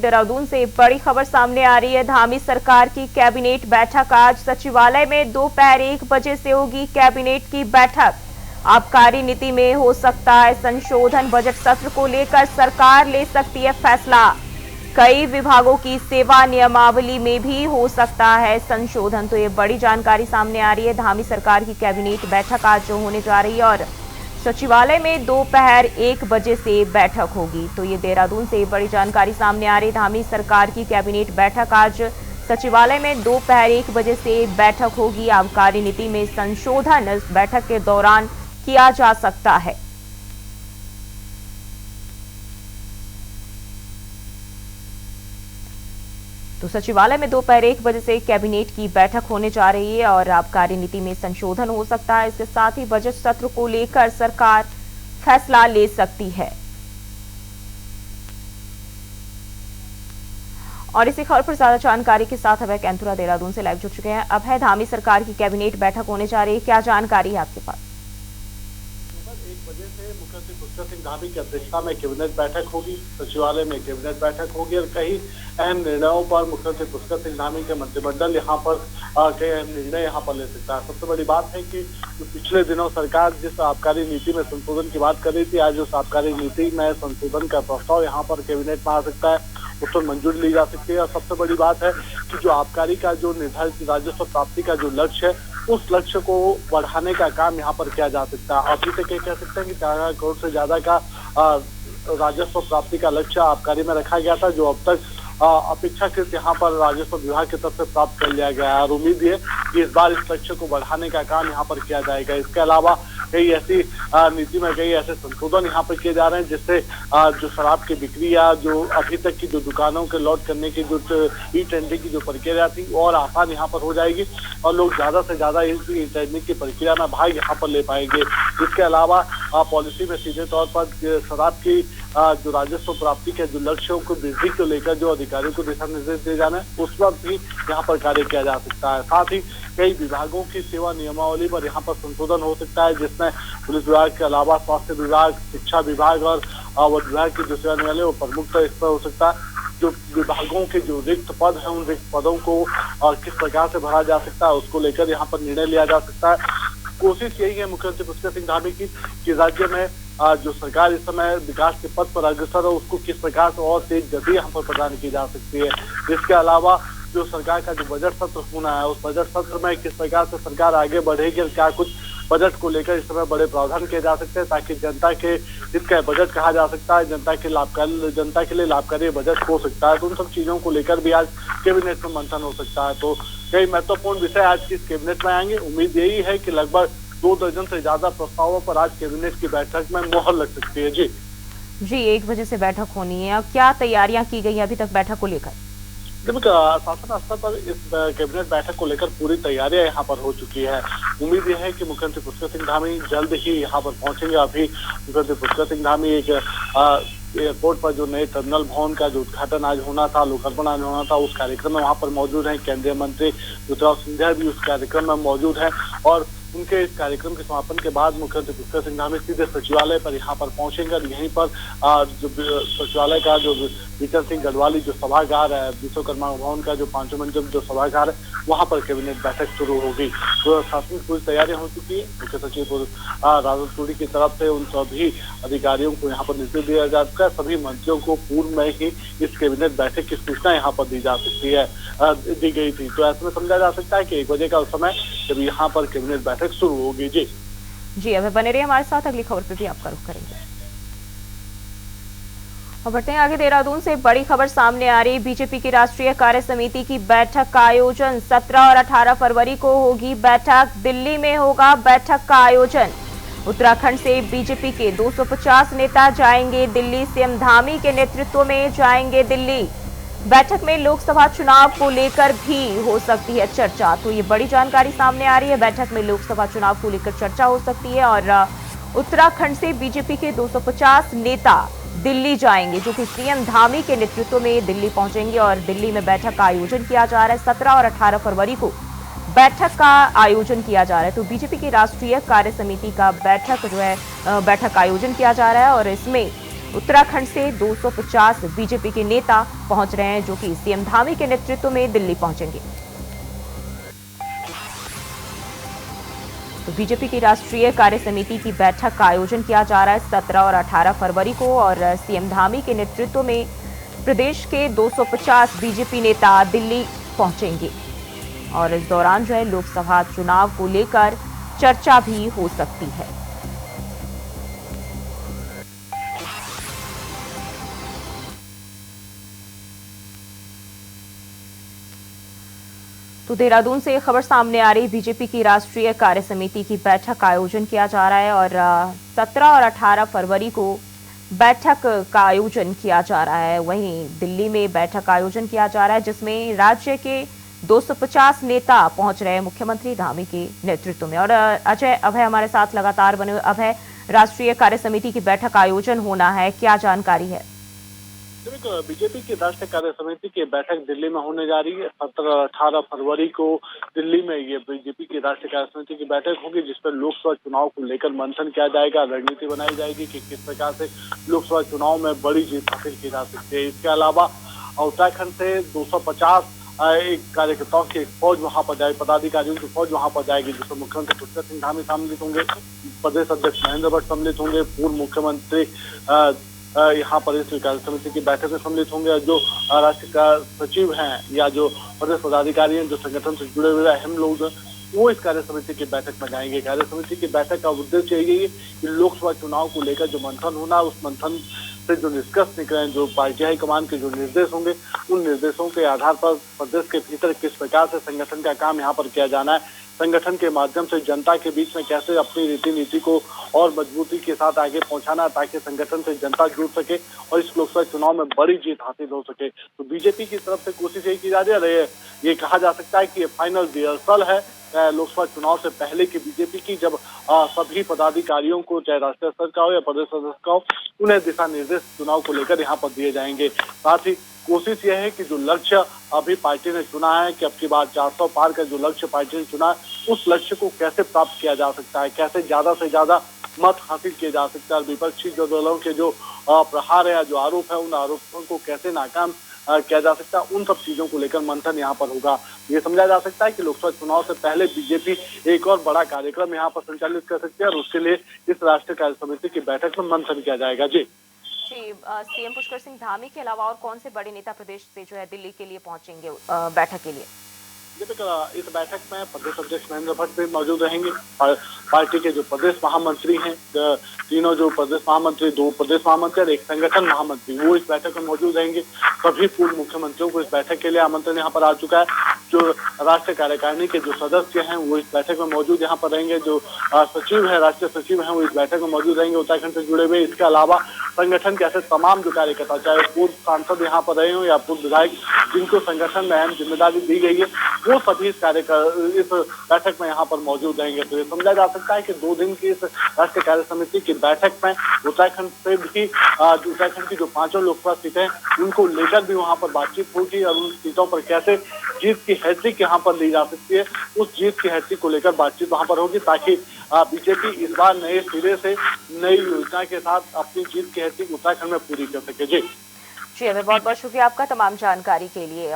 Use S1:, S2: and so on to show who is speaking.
S1: देहरादून से बड़ी खबर सामने आ रही है। धामी सरकार की कैबिनेट बैठक आज सचिवालय में दोपहर 1 बजे से होगी कैबिनेट की बैठक। आबकारी नीति में हो सकता है संशोधन। बजट सत्र को लेकर सरकार ले सकती है फैसला। कई विभागों की सेवा नियमावली में भी हो सकता है संशोधन। तो ये बड़ी जानकारी सामने आ रही है। धामी सरकार की कैबिनेट बैठक आज होने जा रही है और सचिवालय में दोपहर 1 बजे से बैठक होगी। तो ये देहरादून से बड़ी जानकारी सामने आ रही है। धामी सरकार की कैबिनेट बैठक आज सचिवालय में दोपहर 1 बजे से बैठक होगी। आबकारी नीति में संशोधन इस बैठक के दौरान किया जा सकता है। तो सचिवालय में दोपहर 1 बजे से कैबिनेट की बैठक होने जा रही है और आबकारी नीति में संशोधन हो सकता है। इसके साथ ही बजट सत्र को लेकर सरकार फैसला ले सकती है। और इसी खबर पर ज्यादा जानकारी के साथ अभय कैंथुरा देहरादून से लाइव जुड़ चुके हैं। अभय, धामी सरकार की कैबिनेट बैठक होने जा रही है, क्या जानकारी है आपके पास?
S2: 1 बजे से मुख्यमंत्री पुष्कर सिंह धामी की अध्यक्षता में कैबिनेट बैठक होगी। सचिवालय में कैबिनेट बैठक होगी और कई अहम निर्णयों पर मुख्यमंत्री पुष्कर सिंह धामी के मंत्रिमंडल यहाँ पर कई अहम निर्णय यहाँ पर ले सकता है। सबसे बड़ी बात है कि पिछले दिनों सरकार जिस आबकारी नीति में संशोधन की बात कर रही थी, आज उस आबकारी नीति में संशोधन का प्रस्ताव यहाँ पर कैबिनेट में आ सकता है, उस पर मंजूरी ली जा सकती है। और सबसे बड़ी बात है कि जो आबकारी का जो निर्धारित राजस्व प्राप्ति का जो लक्ष्य है, उस लक्ष्य को बढ़ाने का काम यहाँ पर किया जा सकता है। अभी तक ये कह सकते हैं कि 4 करोड़ से ज्यादा का राजस्व प्राप्ति का लक्ष्य आबकारी में रखा गया था, जो अब तक अपेक्षाकृत यहाँ पर राजस्व विभाग की तरफ से प्राप्त कर लिया गया है। और उम्मीद है कि इस बार इस लक्ष्य को बढ़ाने का काम यहाँ पर किया जाएगा। इसके अलावा कई ऐसी नीति में कई ऐसे संशोधन यहाँ पर किए जा रहे हैं जिससे जो शराब की बिक्री या जो अभी तक की जो दुकानों के लॉट करने की जो ई टेंडरिंग की जो प्रक्रिया थी और आसान यहाँ पर हो जाएगी और लोग ज्यादा से ज्यादा इस ई टेंडरिंग की प्रक्रिया में भाग यहाँ पर ले पाएंगे। इसके अलावा पॉलिसी में सीधे तौर पर शराब की जो राजस्व प्राप्ति के जो लक्ष्यों को वृद्धि को लेकर जो अधिकारियों को दिशा निर्देश दिए जाने उस पर भी यहाँ पर कार्य किया जा सकता है। साथ ही कई विभागों की सेवा नियमावली पर यहाँ पर संशोधन हो सकता है, जिसमें पुलिस विभाग के अलावा स्वास्थ्य विभाग, शिक्षा विभाग और वन विभाग की जो सेवा नियमावली वो प्रमुखता इस पर हो सकता है। जो विभागों के जो रिक्त पद हैं उन रिक्त पदों को किस प्रकार से भरा जा सकता है उसको लेकर यहाँ पर निर्णय लिया जा सकता है। कोशिश यही है मुख्यमंत्री पुष्कर सिंह धामी की कि राज्य में जो सरकार इस समय विकास के पथ पर अग्रसर है उसको किस प्रकार से और तेज गति यहाँ पर प्रदान की जा सकती है। इसके अलावा जो सरकार का जो बजट सत्र होना है उस बजट सत्र में किस प्रकार से सरकार आगे बढ़ेगी और क्या कुछ बजट को लेकर इस समय बड़े प्रावधान किए जा सकते हैं ताकि जनता के हित का बजट कहा जा सकता है, जनता के लिए लाभकारी बजट हो सकता है। तो उन सब चीजों को लेकर भी आज कैबिनेट में मंथन हो सकता है। तो कई महत्वपूर्ण विषय आज की कैबिनेट में आएंगे। उम्मीद यही है कि लगभग 2 दर्जन से ज्यादा प्रस्तावों पर आज कैबिनेट की बैठक में मोहर लग सकती है। जी
S1: 1 बजे से बैठक होनी है। अब क्या तैयारियां की गई अभी तक बैठक को लेकर?
S2: शासन स्तर पर इस कैबिनेट बैठक को लेकर पूरी तैयारियां यहाँ पर हो चुकी है। उम्मीद यह है कि मुख्यमंत्री पुष्कर सिंह धामी जल्द ही यहाँ पर पहुंचेंगे। अभी मुख्यमंत्री पुष्कर सिंह धामी एक एयरपोर्ट पर जो नए टर्मिनल भवन का जो उद्घाटन आज होना था, लोकार्पण आज होना था, उस कार्यक्रम में वहाँ पर मौजूद हैं। केंद्रीय मंत्री ज्योतिरादित्य सिंधिया भी उस कार्यक्रम में मौजूद हैं और उनके इस कार्यक्रम के समापन के बाद मुख्यमंत्री पुष्कर सिंह धामी सीधे सचिवालय पर यहाँ पर पहुंचेंगे और यहीं पर जो सचिवालय का जो विक्रम सिंह गढ़वाली जो सभागार है, विश्वकर्मा भवन का जो 5 मंजिल जो सभागार है, वहाँ पर कैबिनेट बैठक शुरू होगी। तो शासन की पूरी तैयारियां हो चुकी है। मुख्य सचिव राजद टूडी की तरफ से उन सभी अधिकारियों को यहाँ पर निर्देश दिया जा चुका है। सभी मंत्रियों को पूर्व में ही इस कैबिनेट बैठक की सूचना यहाँ पर दी गई थी। तो ऐसे में समझा जा सकता है कि 1 बजे का समय जब यहाँ पर कैबिनेट बैठक शुरू होगी।
S1: जी अभी बने रहिए हमारे साथ, अगली खबर पे भी आपका रुख करेंगे। और बढ़ते हैं आगे। देहरादून से बड़ी खबर सामने आ रही। बीजेपी की राष्ट्रीय कार्य समिति की बैठक का आयोजन 17 और 18 फरवरी को होगी बैठक। दिल्ली में होगा बैठक का आयोजन। उत्तराखंड से बीजेपी के 250 नेता जाएंगे दिल्ली। सीएम धामी के नेतृत्व में जाएंगे दिल्ली। बैठक में लोकसभा चुनाव को लेकर भी हो सकती है चर्चा। तो ये बड़ी जानकारी सामने आ रही है। बैठक में लोकसभा चुनाव को लेकर चर्चा हो सकती है और उत्तराखंड से बीजेपी के 250 नेता दिल्ली जाएंगे, जो कि सीएम धामी के नेतृत्व में दिल्ली पहुंचेंगे और दिल्ली में बैठक का आयोजन किया जा रहा है। 17 और 18 फरवरी को बैठक का आयोजन किया जा रहा है। तो बीजेपी की राष्ट्रीय कार्य समिति का बैठक का आयोजन किया जा रहा है और इसमें उत्तराखंड से 250 बीजेपी के नेता पहुंच रहे हैं, जो कि सीएम धामी के नेतृत्व में दिल्ली पहुंचेंगे। तो बीजेपी की राष्ट्रीय कार्य समिति की बैठक का आयोजन किया जा रहा है 17 और 18 फरवरी को, और सीएम धामी के नेतृत्व में प्रदेश के 250 बीजेपी नेता दिल्ली पहुंचेंगे। और इस दौरान जो है लोकसभा चुनाव को लेकर चर्चा भी हो सकती है। तो देहरादून से खबर सामने आ रही, बीजेपी की राष्ट्रीय कार्य समिति की बैठक का आयोजन किया जा रहा है और 17 और 18 फरवरी को बैठक का आयोजन किया जा रहा है। वहीं दिल्ली में बैठक का आयोजन किया जा रहा है, जिसमें राज्य के 250 नेता पहुंच रहे हैं मुख्यमंत्री धामी के नेतृत्व में। और अजय अभय हमारे साथ लगातार बने हुए। अभय, राष्ट्रीय कार्य समिति की बैठक का आयोजन होना है, क्या जानकारी है?
S2: बीजेपी की राष्ट्रीय कार्य समिति की बैठक दिल्ली में होने जा रही है। 17-18 फरवरी को दिल्ली में ये बीजेपी की राष्ट्रीय कार्य समिति की बैठक होगी, जिसपर लोकसभा चुनाव को लेकर मंथन किया जाएगा, रणनीति बनाई जाएगी कि किस प्रकार से लोकसभा चुनाव में बड़ी जीत हासिल की जा सकती है। इसके अलावा उत्तराखंड से 250 एक कार्यकर्ताओं की एक फौज वहां पर जाएगी, पदाधिकारियों की फौज वहां पर जाएगी, जिसमें मुख्यमंत्री पुष्कर सिंह धामी सम्मिलित होंगे, प्रदेश अध्यक्ष महेंद्र भट्ट सम्मिलित होंगे, पूर्व मुख्यमंत्री यहाँ पर इस कार्य समिति की बैठक में सम्मिलित होंगे। जो राष्ट्रीय सचिव हैं या जो प्रदेश पदाधिकारी हैं, जो संगठन से जुड़े हुए अहम लोग हैं, वो इस कार्य समिति की बैठक में जाएंगे। कार्य समिति की बैठक का उद्देश्य यही है कि लोकसभा चुनाव को लेकर जो मंथन होना, उस मंथन से जो निष्कर्ष निकले, जो पार्टी हाईकमान के जो निर्देश होंगे, उन निर्देशों के आधार पर प्रदेश के भीतर किस प्रकार से संगठन का काम यहाँ पर किया जाना है, संगठन के माध्यम से जनता के बीच में कैसे अपनी रीति नीति को और मजबूती के साथ आगे पहुंचाना, ताकि संगठन से जनता जुड़ सके और इस लोकसभा चुनाव में बड़ी जीत हासिल हो सके। तो बीजेपी की तरफ से कोशिश यही की जा रही है। ये कहा जा सकता है कि ये फाइनल रिहर्सल है लोकसभा चुनाव से पहले की बीजेपी की, जब सभी पदाधिकारियों को, चाहे राष्ट्रीय स्तर का हो या प्रदेश स्तर का हो, उन्हें दिशा निर्देश चुनाव को लेकर यहाँ पर दिए जाएंगे। साथ ही कोशिश यह है कि जो लक्ष्य अभी पार्टी ने चुना है कि अब की बार 400 पार का जो लक्ष्य पार्टी ने चुना है, उस लक्ष्य को कैसे प्राप्त किया जा सकता है, कैसे ज्यादा से ज्यादा मत हासिल किए जा सकता है, विपक्षी जो दलों के जो प्रहार है या जो आरोप है, उन आरोपों को कैसे नाकाम किया जा सकता है, उन सब चीजों को लेकर मंथन यहाँ पर होगा। ये समझा जा सकता है कि लोकसभा चुनाव से पहले बीजेपी एक और बड़ा कार्यक्रम यहाँ पर संचालित कर सकती है, और उसके लिए इस राष्ट्रीय कार्य समिति की बैठक में मंथन किया जाएगा। जी
S1: सीएम पुष्कर सिंह धामी के अलावा और कौन से बड़े नेता प्रदेश से जो है दिल्ली के लिए पहुंचेंगे बैठक के लिए?
S2: इस बैठक में प्रदेश अध्यक्ष महेंद्र भट्ट भी मौजूद रहेंगे। पार्टी के जो प्रदेश महामंत्री हैं, तीनों जो प्रदेश महामंत्री, 2 प्रदेश महामंत्री और 1 संगठन महामंत्री, वो इस बैठक में मौजूद रहेंगे। सभी पूर्व मुख्यमंत्रियों को इस बैठक के लिए आमंत्रण यहाँ पर आ चुका है। जो राष्ट्रीय कार्यकारिणी के जो सदस्य हैं, वो इस बैठक में मौजूद यहाँ पर रहेंगे। जो सचिव है, राष्ट्रीय सचिव हैं, वो इस बैठक में मौजूद रहेंगे, उत्तराखंड से जुड़े हुए। इसके अलावा संगठन के ऐसे तमाम जो कार्यकर्ता, चाहे पूर्व सांसद यहाँ पर रहे हो या पूर्व विधायक, जिनको संगठन में अहम जिम्मेदारी दी गई है, वो सभी इस बैठक में यहाँ पर मौजूद रहेंगे। तो ये समझा जा सकता है कि 2 दिन की इस राष्ट्रीय कार्य समिति की बैठक में उत्तराखंड से भी उत्तराखंड की जो 5 लोकसभा सीटें, उनको लेकर भी वहाँ पर बातचीत होगी, और उन सीटों पर कैसे जीत की हैट्रिक यहाँ पर ली जा सकती है, उस जीत की हैट्रिक को लेकर बातचीत वहाँ पर होगी, ताकि बीजेपी इस बार नए सिरे से नई योजना के साथ अपनी जीत की हैट्रिक उत्तराखंड में पूरी कर सके। जी
S1: हमें बहुत बहुत शुक्रिया आपका तमाम जानकारी के लिए।